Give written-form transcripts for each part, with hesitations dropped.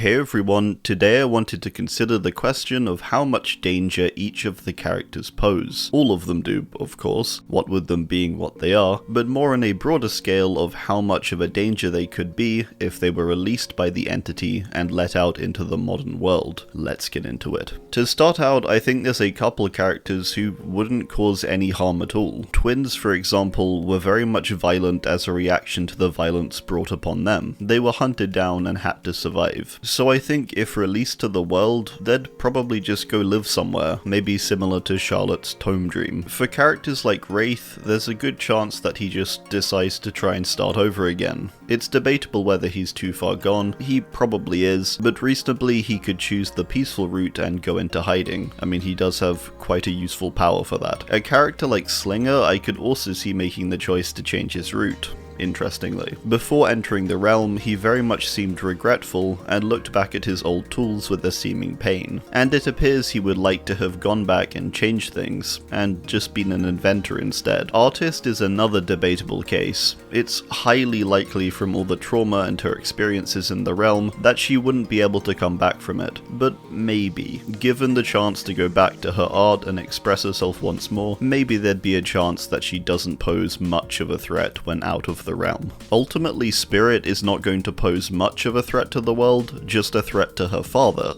Hey everyone, today I wanted to consider the question of how much danger each of the characters pose. All of them do, of course, what with them being what they are, but more on a broader scale of how much of a danger they could be if they were released by the entity and let out into the modern world. Let's get into it. To start out, I think there's a couple characters who wouldn't cause any harm at all. Twins, for example, were very much violent as a reaction to the violence brought upon them. They were hunted down and had to survive. So I think if released to the world, they'd probably just go live somewhere, maybe similar to Charlotte's Tome Dream. For characters like Wraith, there's a good chance that he just decides to try and start over again. It's debatable whether he's too far gone, he probably is, but reasonably he could choose the peaceful route and go into hiding. I mean, he does have quite a useful power for that. A character like Slinger I could also see making the choice to change his route. Interestingly. Before entering the realm, he very much seemed regretful and looked back at his old tools with a seeming pain, and it appears he would like to have gone back and changed things, and just been an inventor instead. Artist is another debatable case. It's highly likely from all the trauma and her experiences in the realm that she wouldn't be able to come back from it, but maybe. Given the chance to go back to her art and express herself once more, maybe there'd be a chance that she doesn't pose much of a threat when out of the realm. Ultimately, Spirit is not going to pose much of a threat to the world, just a threat to her father.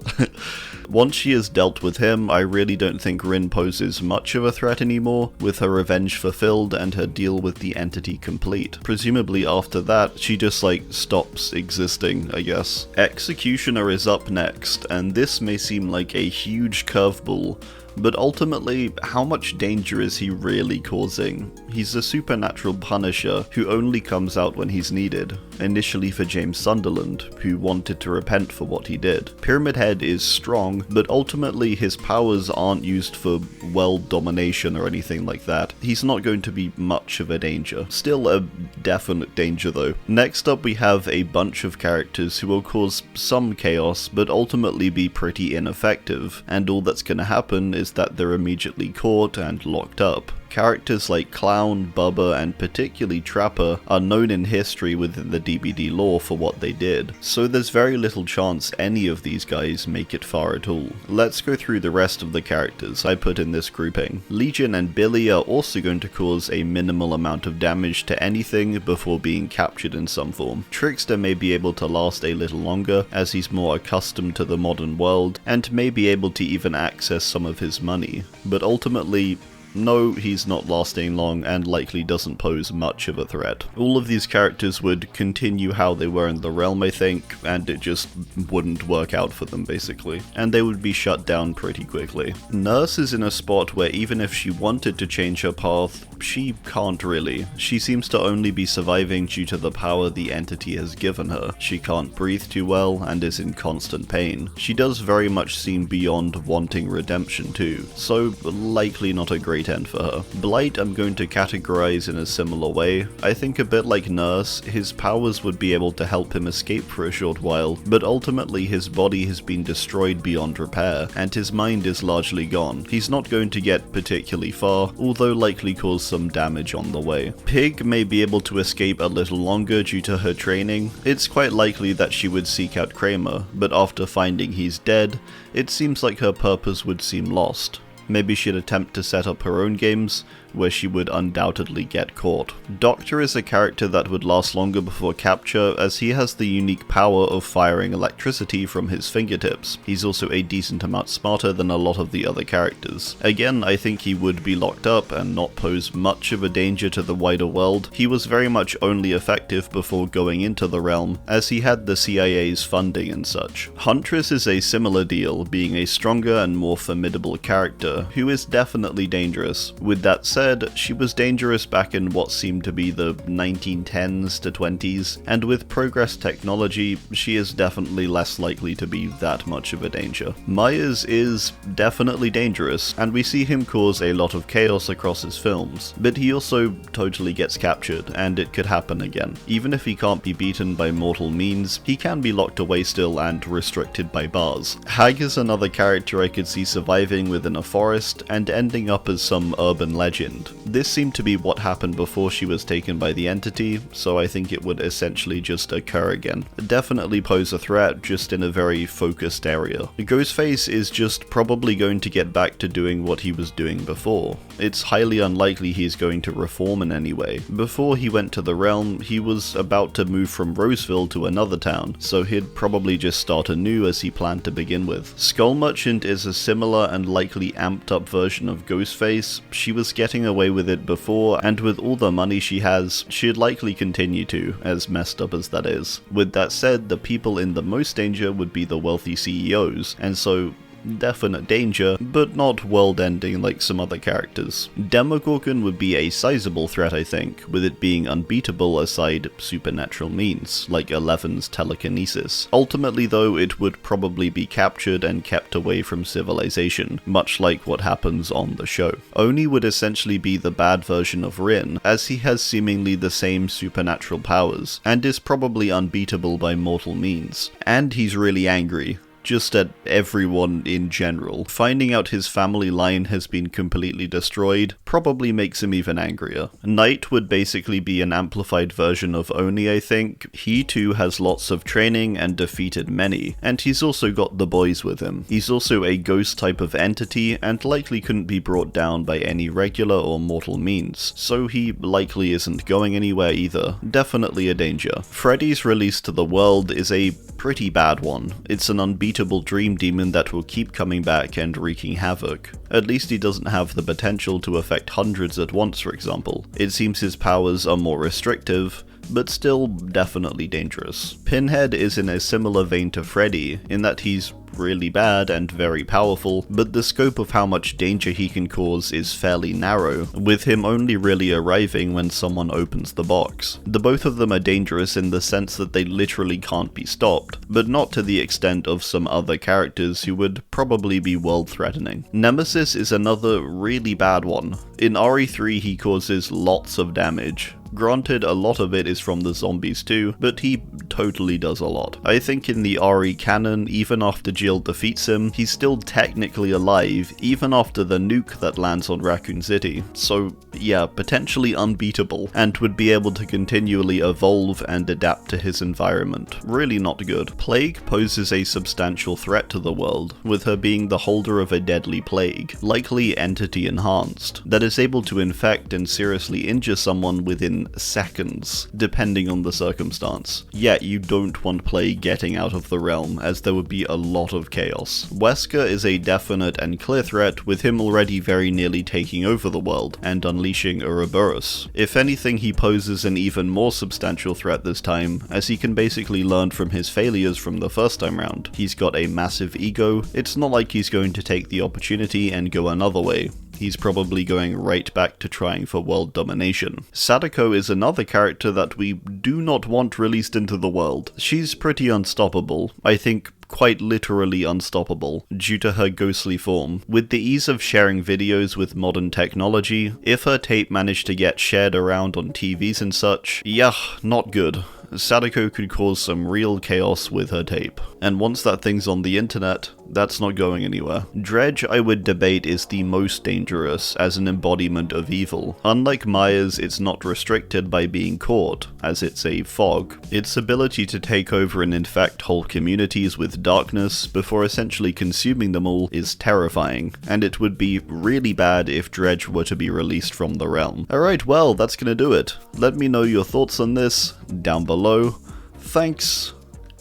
Once she has dealt with him, I really don't think Rin poses much of a threat anymore, with her revenge fulfilled and her deal with the entity complete. Presumably after that, she just stops existing, I guess. Executioner is up next, and this may seem like a huge curveball, but ultimately, how much danger is he really causing? He's a supernatural punisher who only comes out when he's needed, initially for James Sunderland, who wanted to repent for what he did. Pyramid Head is strong, but ultimately his powers aren't used for world domination or anything like that. He's not going to be much of a danger. Still a definite danger though. Next up we have a bunch of characters who will cause some chaos, but ultimately be pretty ineffective, and all that's gonna happen is that they're immediately caught and locked up. Characters like Clown, Bubba, and particularly Trapper are known in history within the DBD lore for what they did, so there's very little chance any of these guys make it far at all. Let's go through the rest of the characters I put in this grouping. Legion and Billy are also going to cause a minimal amount of damage to anything before being captured in some form. Trickster may be able to last a little longer, as he's more accustomed to the modern world, and may be able to even access some of his money, but ultimately, no, he's not lasting long and likely doesn't pose much of a threat. All of these characters would continue how they were in the realm, I think, and it just wouldn't work out for them basically. And they would be shut down pretty quickly. Nurse is in a spot where even if she wanted to change her path, she can't really. She seems to only be surviving due to the power the entity has given her. She can't breathe too well and is in constant pain. She does very much seem beyond wanting redemption too, so likely not a great end for her. Blight I'm going to categorize in a similar way. I think a bit like Nurse, his powers would be able to help him escape for a short while, but ultimately his body has been destroyed beyond repair, and his mind is largely gone. He's not going to get particularly far, although likely cause some damage on the way. Pig may be able to escape a little longer due to her training. It's quite likely that she would seek out Kramer, but after finding he's dead, it seems like her purpose would seem lost. Maybe she'd attempt to set up her own games, where she would undoubtedly get caught. Doctor is a character that would last longer before capture, as he has the unique power of firing electricity from his fingertips. He's also a decent amount smarter than a lot of the other characters. Again, I think he would be locked up and not pose much of a danger to the wider world. He was very much only effective before going into the realm, as he had the CIA's funding and such. Huntress is a similar deal, being a stronger and more formidable character, who is definitely dangerous. With that said, she was dangerous back in what seemed to be the 1910s to 20s, and with progress technology, she is definitely less likely to be that much of a danger. Myers is definitely dangerous, and we see him cause a lot of chaos across his films, but he also totally gets captured, and it could happen again. Even if he can't be beaten by mortal means, he can be locked away still and restricted by bars. Hag is another character I could see surviving within a forest and ending up as some urban legend. happened. This seemed to be what happened before she was taken by the entity, so I think it would essentially just occur again. Definitely pose a threat, just in a very focused area. Ghostface is just probably going to get back to doing what he was doing before. It's highly unlikely he's going to reform in any way. Before he went to the realm, he was about to move from Roseville to another town, so he'd probably just start anew as he planned to begin with. Skull Merchant is a similar and likely amped up version of Ghostface. She was getting away with it before, and with all the money she has, she'd likely continue to, as messed up as that is. With that said, the people in the most danger would be the wealthy CEOs, and so definite danger, but not world-ending like some other characters. Demogorgon would be a sizable threat, I think, with it being unbeatable aside supernatural means, like Eleven's telekinesis. Ultimately though, it would probably be captured and kept away from civilization, much like what happens on the show. Oni would essentially be the bad version of Rin, as he has seemingly the same supernatural powers, and is probably unbeatable by mortal means. And he's really angry, just at everyone in general. Finding out his family line has been completely destroyed probably makes him even angrier. Knight would basically be an amplified version of Oni, I think. He too has lots of training and defeated many, and he's also got the boys with him. He's also a ghost type of entity and likely couldn't be brought down by any regular or mortal means, so he likely isn't going anywhere either. Definitely a danger. Freddy's release to the world is a pretty bad one. It's an unbeatable dream demon that will keep coming back and wreaking havoc. At least he doesn't have the potential to affect hundreds at once, for example. It seems his powers are more restrictive, but still definitely dangerous. Pinhead is in a similar vein to Freddy, in that he's really bad and very powerful, but the scope of how much danger he can cause is fairly narrow, with him only really arriving when someone opens the box. The both of them are dangerous in the sense that they literally can't be stopped, but not to the extent of some other characters who would probably be world-threatening. Nemesis is another really bad one. In RE3 he causes lots of damage. Granted, a lot of it is from the zombies too, but he totally does a lot. I think in the RE canon, even after Jill defeats him, he's still technically alive, even after the nuke that lands on Raccoon City. So yeah, potentially unbeatable, and would be able to continually evolve and adapt to his environment. Really not good. Plague poses a substantial threat to the world, with her being the holder of a deadly plague, likely entity enhanced, that is able to infect and seriously injure someone within seconds, depending on the circumstance. Yet you don't want Plague getting out of the realm, as there would be a lot of chaos. Wesker is a definite and clear threat, with him already very nearly taking over the world and unleashing Ouroboros. If anything, he poses an even more substantial threat this time, as he can basically learn from his failures from the first time round. He's got a massive ego. It's not like he's going to take the opportunity and go another way. He's probably going right back to trying for world domination. Sadako is another character that we do not want released into the world. She's pretty unstoppable. I think quite literally unstoppable, due to her ghostly form. With the ease of sharing videos with modern technology, if her tape managed to get shared around on TVs and such, yuck, not good. Sadako could cause some real chaos with her tape. And once that thing's on the internet, that's not going anywhere. Dredge, I would debate, is the most dangerous as an embodiment of evil. Unlike Myers, it's not restricted by being caught, as it's a fog. Its ability to take over and infect whole communities with darkness before essentially consuming them all is terrifying, and it would be really bad if Dredge were to be released from the realm. Alright, well, that's gonna do it. Let me know your thoughts on this down below. Thanks,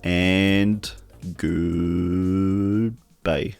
and goodbye.